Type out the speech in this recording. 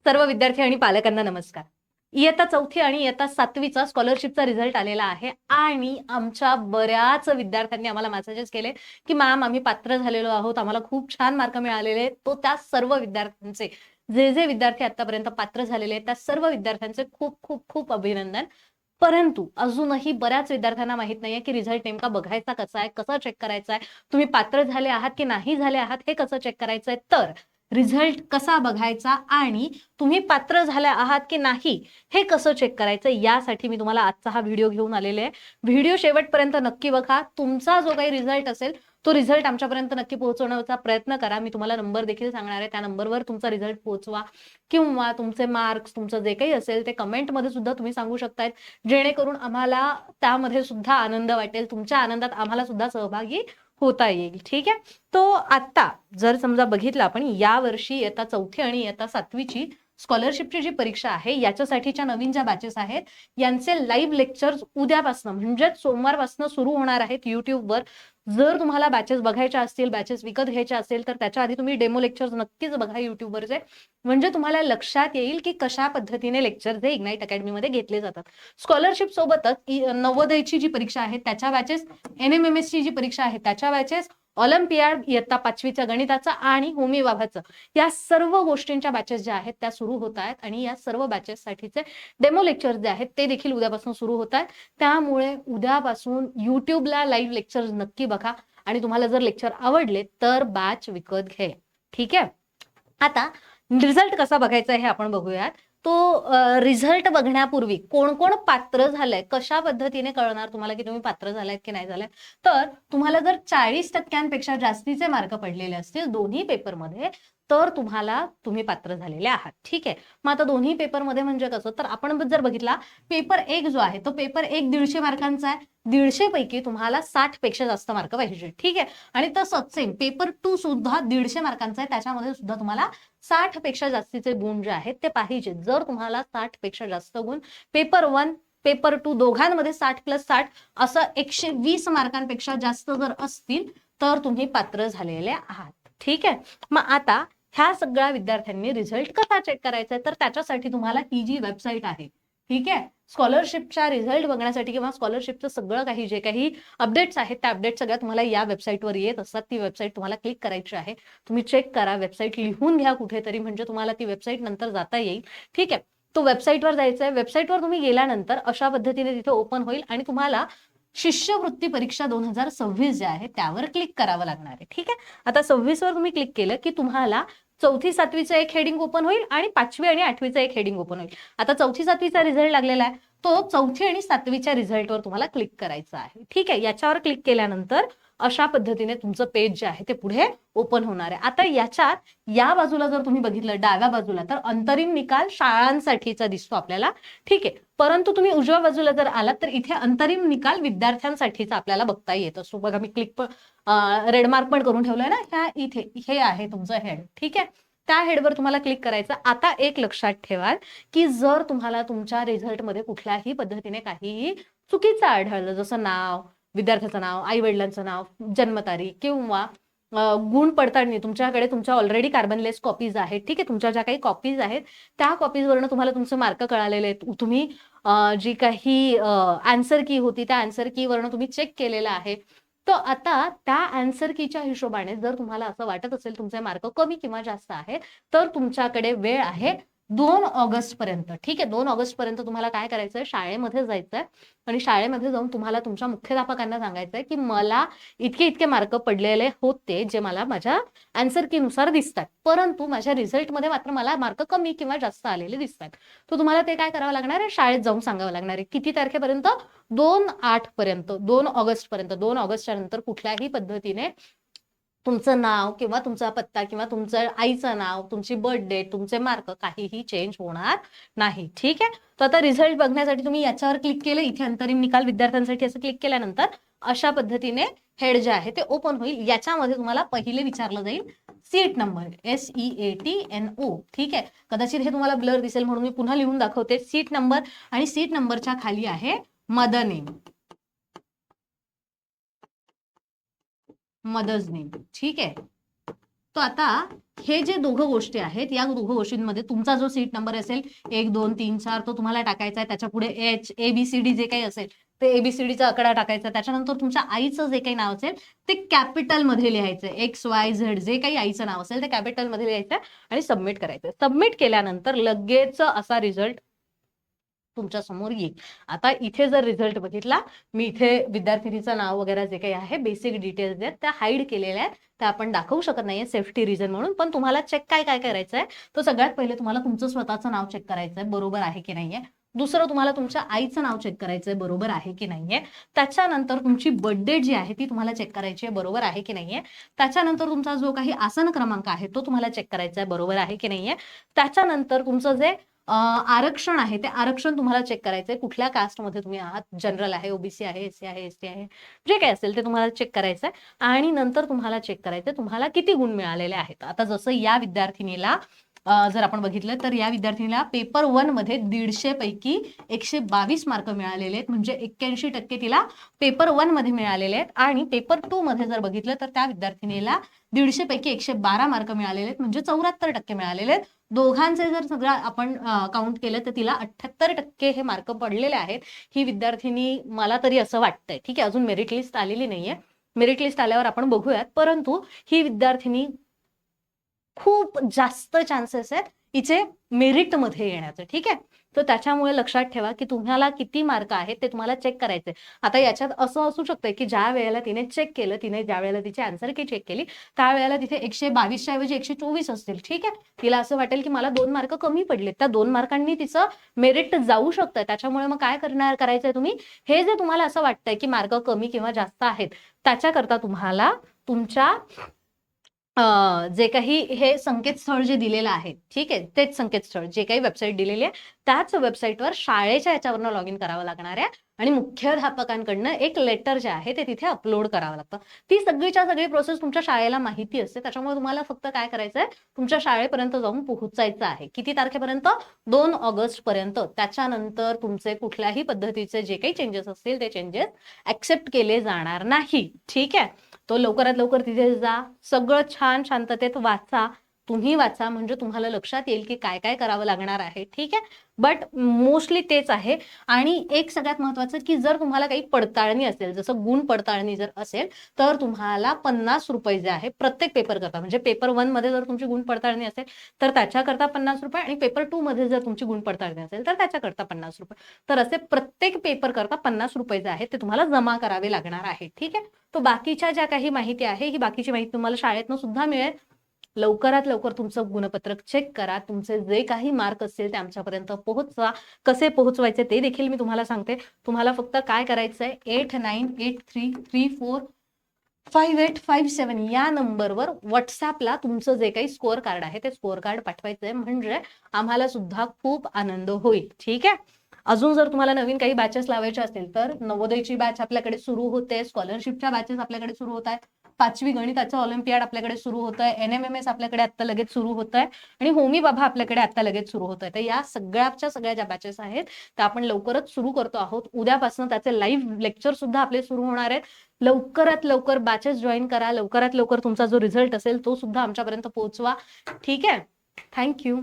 सर्व विद्यार्थी आणि पालकांना नमस्कार. इयत्ता 4थी आणि इयत्ता 7वीचा स्कॉलरशिपचा रिझल्ट आलेला आहे आणि आमच्या बऱ्याच विद्यार्थ्यांनी आम्हाला मेसेजेस केले की मॅम आम्ही पात्र झालेलो आहोत, आम्हाला खूप छान मार्क मिळालेले आहेत. तो त्या सर्व विद्यार्थ्यांचे जे विद्यार्थी आतापर्यंत पात्र झालेले आहेत त्या सर्व विद्यार्थ्यांचे खूप खूप खूप अभिनंदन. परंतु अजूनही बऱ्याच विद्यार्थ्यांना माहित नाहीये की रिझल्ट नेमका बघायचा कसा आहे, कसा चेक करायचा आहे, तुम्ही पात्र झाले आहात की नाही झाले आहात हे कसं चेक करायचंय. तर रिझल्ट कसा बघायचा आणि तुम्ही पात्र झाले आहात की नाही हे कसं चेक करायचं यासाठी मी तुम्हाला आजचा हा व्हिडिओ घेऊन आलेले आहे. व्हिडिओ शेवटपर्यंत नक्की बघा. तुमचा जो काही रिझल्ट असेल तो रिझल्ट आमच्यापर्यंत नक्की पोहोचवण्याचा प्रयत्न करा. मी तुम्हाला नंबर देखील सांगणार आहे, त्या नंबरवर तुमचा रिझल्ट पोहोचवा किंवा तुमचे मार्क्स तुमचं जे काही असेल ते कमेंटमध्ये सुद्धा तुम्ही सांगू शकताय, जेणेकरून आम्हाला त्यामध्ये सुद्धा आनंद वाटेल, तुमच्या आनंदात आम्हाला सुद्धा सहभागी होता येईल. ठीक आहे. तो आता जर समजा बघितलं आपण या वर्षी इयत्ता 4थी आणि इयत्ता 7वीची स्कॉलरशिपची जी परीक्षा आहे याच्यासाठीच्या नवीन ज्या बॅचेस आहेत यांचे लाईव्ह लेक्चर्स उद्यापासून म्हणजे सोमवारपासून सुरू होणार आहेत युट्यूबवर. जर तुम्हाला बॅचेस बघायच्या असतील, बॅचेस विकत घ्यायच्या असेल तर त्याच्या आधी तुम्ही डेमो लेक्चर्स नक्कीच बघा युट्यूबवरचे, म्हणजे तुम्हाला लक्षात येईल की कशा पद्धतीने लेक्चर्स हे इग्नाइट अकॅडमीमध्ये घेतले जातात. स्कॉलरशिप सोबतच नवोदयची जी परीक्षा आहे त्याच्या बॅचेस, NMMS ची जी परीक्षा आहे त्याच्या बॅचेस, ऑलिम्पियाड इयत्ता 5वीच्या गणिताचा आणि होमी विभागाचं या सर्व गोष्टींच्या बॅचेस ज्या आहेत त्या सुरू होत आहेत आणि या सर्व बॅचेस साठीचे डेमो लेक्चर्स जे आहेत ते देखील उद्यापासून सुरू होत आहेत. त्यामुळे उद्यापासून युट्यूबला लाईव्ह लेक्चर्स नक्की बघा आणि तुम्हाला जर लेक्चर आवडले तर बॅच विकत घ्या. ठीक आहे. आता रिझल्ट कसा बघायचा हे आपण बघूयात. तो रिझल्ट बघण्यापूर्वी कोण कोण पात्र झालंय कशा पद्धतीने कळणार तुम्हाला की तुम्ही पात्र झालायत की नाही झालाय. तर तुम्हाला जर 40% जास्तीचे मार्क पडलेले असतील दोन्ही पेपरमध्ये तर तुम्ही पात्र झालेले आहात. ठीक आहे. मग आता दोन्ही पेपरमध्ये म्हणजे कसं, तर आपण जर बघितला पेपर 1 जो आहे तो पेपर 1 150 मार्कांचा आहे. 150 पैकी तुम्हाला 60 पेक्षा जास्त मार्क पाहिजे. ठीक आहे. आणि तसंच सेम पेपर 2 सुद्धा 150 मार्कांचा आहे, त्याच्यामध्ये सुद्धा तुम्हाला 60 पेक्षा जास्तीचे गुण जे आहेत ते पाहिजे. जर तुम्हाला 60 पेक्षा जास्त गुण पेपर 1 पेपर 2 दोघांमध्ये 60+60 असं 120 मार्कांपेक्षा जास्त जर असतील तर तुम्ही पात्र झालेले आहात. ठीक आहे. मग आता ह्या सगळ्या विद्यार्थ्यांनी रिझल्ट कसा चेक करायचा तर त्याच्यासाठी तुम्हाला ही जी वेबसाईट आहे, ठीक आहे, स्कॉलरशिपचा रिझल्ट बघण्यासाठी किंवा स्कॉलरशिपचं सगळं काही जे काही अपडेट्स आहेत त्या अपडेट सगळ्या तुम्हाला या वेबसाईटवर येत असतात. ती वेबसाईट तुम्हाला क्लिक करायची आहे. तुम्ही चेक करा, वेबसाईट लिहून घ्या कुठेतरी म्हणजे तुम्हाला ती वेबसाईट नंतर जाता येईल. ठीक आहे. तो वेबसाईटवर जायचं आहे. वेबसाईटवर तुम्ही गेल्यानंतर अशा पद्धतीने तिथे ओपन होईल आणि तुम्हाला शिष्यवृत्ती परीक्षा 2026 जे आहे त्यावर क्लिक करावं लागणार आहे. ठीक आहे. आता 26 वर तुम्ही क्लिक केलं की तुम्हाला 4थी 7वीचं एक हेडिंग ओपन होईल आणि 5वी आणि 8वीचं एक हेडिंग ओपन होईल. आता 4थी 7वीचा रिझल्ट लागलेला आहे, तो 4थी आणि 7वीच्या रिझल्टवर तुम्हाला क्लिक करायचा आहे. ठीक आहे. याच्यावर क्लिक केल्यानंतर अशा पद्धतीने तुमचं पेज जे आहे ते पुढे ओपन होणार आहे. आता याच्यात या बाजूला जर तुम्ही बघितलं डाव्या बाजूला तर अंतरिम निकाल शाळांसाठीचा दिसतो आपल्याला. ठीक आहे. परंतु तुम्ही उजव्या बाजूला जर आलात तर इथे अंतरिम निकाल विद्यार्थ्यांसाठीचा आपल्याला बघता येत असतो. बघा मी क्लिक रेड मार्क पण करून ठेवलंय ना, ह्या इथे हे आहे तुमचं हेड. ठीक आहे. त्या हेडवर तुम्हाला क्लिक करायचं. आता एक लक्षात ठेवा की जर तुम्हाला तुमच्या रिझल्टमध्ये कुठल्याही पद्धतीने काहीही चुकीचं आढळलं, जसं नाव, विद्यार्थ्याचं नाव, आई वडिलांचं नाव, जन्मतारीख किंवा गुण पडताळणी, तुमच्याकडे तुमच्या ऑलरेडी कार्बनलेस कॉपीज आहेत. ठीक आहे. तुमच्या ज्या काही कॉपीज आहेत त्या कॉपीजवरनं तुम्हाला तुमचे मार्क कळालेले आहेत. तुम्ही जी काही आन्सर की होती त्या आन्सर की वरनं तुम्ही चेक केलेलं आहे. तर आता त्या आन्सर कीच्या हिशोबाने जर तुम्हाला असं वाटत असेल तुमचे मार्क कमी किंवा जास्त आहेत तर तुमच्याकडे वेळ आहे 2 ऑगस्ट पर्यंत. ठीक आहे. 2 ऑगस्ट पर्यंत तुम्हाला काय करायचंय, शाळेमध्ये जायचंय आणि शाळेमध्ये जाऊन तुम्हाला तुमच्या मुख्याध्यापकांना सांगायचंय की मला इतके इतके मार्क पडलेले होते जे मला माझ्या आन्सर की नुसार दिसतात, परंतु माझ्या रिझल्टमध्ये मात्र मला मार्क कमी किंवा जास्त आलेले दिसतात. तर तुम्हाला ते काय करावं लागणार आहे, शाळेत जाऊन सांगावं लागणार आहे. किती तारखेपर्यंत, 2/8 पर्यंत, 2 ऑगस्ट पर्यंत. 2 ऑगस्टच्या नंतर कुठल्याही पद्धतीने तुमचं नाव किंवा तुमचा पत्ता किंवा तुमचं आईचं नाव, तुमची बर्थ डेट, तुमचे मार्क काहीही चेंज होणार नाही. ठीक आहे. तर आता रिझल्ट बघण्यासाठी तुम्ही याच्यावर क्लिक केलं, इथे अंतरिम निकाल विद्यार्थ्यांसाठी असं क्लिक केल्यानंतर अशा पद्धतीने हेड जे आहे ते ओपन होईल. याच्यामध्ये तुम्हाला पहिले विचारलं जाईल सीट नंबर, SEATNO. ठीक आहे. कदाचित हे तुम्हाला ब्लर दिसेल म्हणून मी पुन्हा लिहून दाखवते. सीट नंबर आणि सीट नंबरच्या खाली आहे मदर नेम, मदर्स नेम. ठीक आहे. तो आता हे जे दोघं गोष्टी आहेत, या दोघं गोष्टींमध्ये तुमचा जो सीट नंबर असेल 1, 2, 3, 4 तो तुम्हाला टाकायचा आहे. त्याच्या पुढे एच, ABCD जे काही असेल ते ABCDचा आकडा टाकायचा. त्याच्यानंतर तुमच्या आईचं जे काही नाव असेल ते कॅपिटल मध्ये लिहायचं. XYZ जे काही आईचं नाव असेल ते कॅपिटल मध्ये लिहायचं आणि सबमिट करायचं. सबमिट केल्यानंतर लगेच असा रिझल्ट तुमच्या समोर येईल. आता इथे जर रिझल्ट बघितला, मी इथे विद्यार्थिनीचं नाव वगैरे जे काही आहे बेसिक डिटेल्स आहेत त्या हाईड केलेल्या आहेत, त्या आपण दाखवू शकत नाहीये सेफ्टी रिझन म्हणून. पण तुम्हाला चेक काय करायचं आहे, तर सगळ्यात पहिले तुम्हाला तुमचं स्वतःचं नाव चेक करायचं आहे बरोबर आहे की नाहीये. दुसरं तुम्हाला तुमच्या आईचं नाव चेक करायचंय बरोबर आहे की नाहीये. त्याच्यानंतर तुमची बर्थडे जी आहे ती तुम्हाला चेक करायची आहे बरोबर आहे की नाहीये. त्याच्यानंतर तुमचा जो काही आसन क्रमांक आहे तो तुम्हाला चेक करायचा आहे बरोबर आहे की नाहीये. त्याच्यानंतर तुमचं जे आरक्षण आहे ते आरक्षण तुम्हाला चेक करायचंय. कुठल्या कास्टमध्ये तुम्ही आहात, जनरल आहे, ओबीसी आहे, एससी आहे, एसटी आहे, जे काही असेल ते तुम्हाला चेक करायचंय. आणि नंतर तुम्हाला चेक करायचंय तुम्हाला किती गुण मिळालेले आहेत. आता जसं या विद्यार्थिनीला जर आपण बघितलं तर या विद्यार्थिनीला पेपर 1 मध्ये 150 पैकी 122 मार्क मिळालेले आहेत. म्हणजे 81% तिला पेपर 1 मध्ये मिळालेले आहेत. आणि पेपर 2 मध्ये जर बघितलं तर त्या विद्यार्थिनीला 150 पैकी 112 मार्क मिळालेले आहेत. म्हणजे 74% मिळालेले आहेत. दोघांचे जर सगळं आपण काउंट केलं तर तिला 78% हे मार्क पडलेले आहेत. ही विद्यार्थिनी मला तरी असं वाटतंय, ठीक आहे, अजून मेरिट लिस्ट आलेली नाहीये. मेरिट लिस्ट आल्यावर आपण बघूयात. परंतु ही विद्यार्थिनी खूप जास्त चान्सेस आहेत हिचे मेरिट मध्ये येण्याचे, ठीक आहे. तर त्याच्यामुळे लक्षात ठेवा की तुम्हाला किती मार्क आहेत ते तुम्हाला चेक करायचे. आता याच्यात असं असू शकतंय की ज्या वेळेला तिने चेक केलं, तिने ज्या वेळेला तिची आन्सर की चेक केली त्यावेळेला तिथे 122 च्या ऐवजी 124 असतील, ठीक आहे. तिला असं वाटेल की मला 2 मार्क कमी पडले, त्या 2 मार्कांनी तिचं मेरिट जाऊ शकतं. त्याच्यामुळे मग काय करायचंय तुम्ही, हे जे तुम्हाला असं वाटतंय की मार्क कमी किंवा जास्त आहेत त्याच्याकरता तुम्हाला तुमच्या जे काही हे संकेतस्थळ जे दिलेलं आहे, ठीक आहे, तेच संकेतस्थळ जे काही वेबसाईट दिलेली आहे त्याच वेबसाईटवर शाळेच्या याच्यावरनं लॉग इन करावं लागणार आहे. आणि मुख्याध्यापकांकडनं एक लेटर जे आहे ते तिथे अपलोड करावं लागतं. ती सगळीच्या सगळी प्रोसेस तुमच्या शाळेला माहिती असते. त्याच्यामुळे तुम्हाला फक्त काय करायचंय, तुमच्या शाळेपर्यंत जाऊन पोहोचायचं आहे. किती तारखेपर्यंत, 2 ऑगस्ट पर्यंत. त्याच्यानंतर तुमचे कुठल्याही पद्धतीचे जे काही चेंजेस असतील ते चेंजेस ऍक्सेप्ट केले जाणार नाही, ठीक आहे. तो लवकरात लवकर तिथे जा, सगळं छान शांततेत वाचा. तुम्ही वाचा म्हणजे तुम्हाला लक्षात येईल की काय काय करावं लागणार आहे, ठीक आहे. बट मोस्टली तेच आहे. आणि एक सगळ्यात महत्वाचं की जर तुम्हाला काही पडताळणी असेल, जसं गुण पडताळणी जर असेल तर तुम्हाला 50 रुपये जे आहे प्रत्येक पेपर करता, म्हणजे पेपर 1 मध्ये जर तुमची गुण पडताळणी असेल तर त्याच्याकरता 50 रुपये, आणि पेपर 2 मध्ये जर तुमची गुण पडताळणी असेल तर त्याच्याकरता 50 रुपये. तर असे प्रत्येक पेपर करता 50 रुपये जे आहेत ते तुम्हाला जमा करावे लागणार आहे, ठीक आहे. तो बाकीच्या ज्या काही माहिती आहे ही बाकीची माहिती तुम्हाला शाळेतनं सुद्धा मिळेल. लवकरात लवकर तुमचं गुणपत्रक चेक करा. तुमचे जे काही मार्क असतील ते आमच्यापर्यंत पोहोचवा. कसे पोहोचवायचे ते देखील मी तुम्हाला सांगते. तुम्हाला फक्त काय करायचंय, 8983345857 या नंबरवर व्हॉट्सअपला तुमचं जे काही स्कोअर कार्ड आहे ते स्कोअर कार्ड पाठवायचंय. म्हणजे आम्हाला सुद्धा खूप आनंद होईल, ठीक आहे. अजून जर तुम्हाला नवीन काही बॅचेस लावायचे असतील तर नवोदयची बॅच आपल्याकडे सुरू होते, स्कॉलरशिपच्या बॅचेस आपल्याकडे सुरू होत आहेत, 5वी गणिताचं ऑलिम्पियाड आपल्याकडे सुरू होत आहे, NMMS आपल्याकडे आता लगेच सुरू होत आहे, आणि होमी बाबा आपल्याकडे आता लगेच सुरू होत आहे. तर या सगळ्या ज्या बॅचेस आहेत त्या आपण लवकरच सुरू करतो आहोत. उद्यापासून त्याचे लाईव्ह लेक्चर सुद्धा आपले सुरू होणार आहेत. लवकरात लवकर बॅचेस जॉईन करा. लवकरात लवकर तुमचा जो रिझल्ट असेल तो सुद्धा आमच्यापर्यंत पोहोचवा, ठीक आहे. थँक्यू.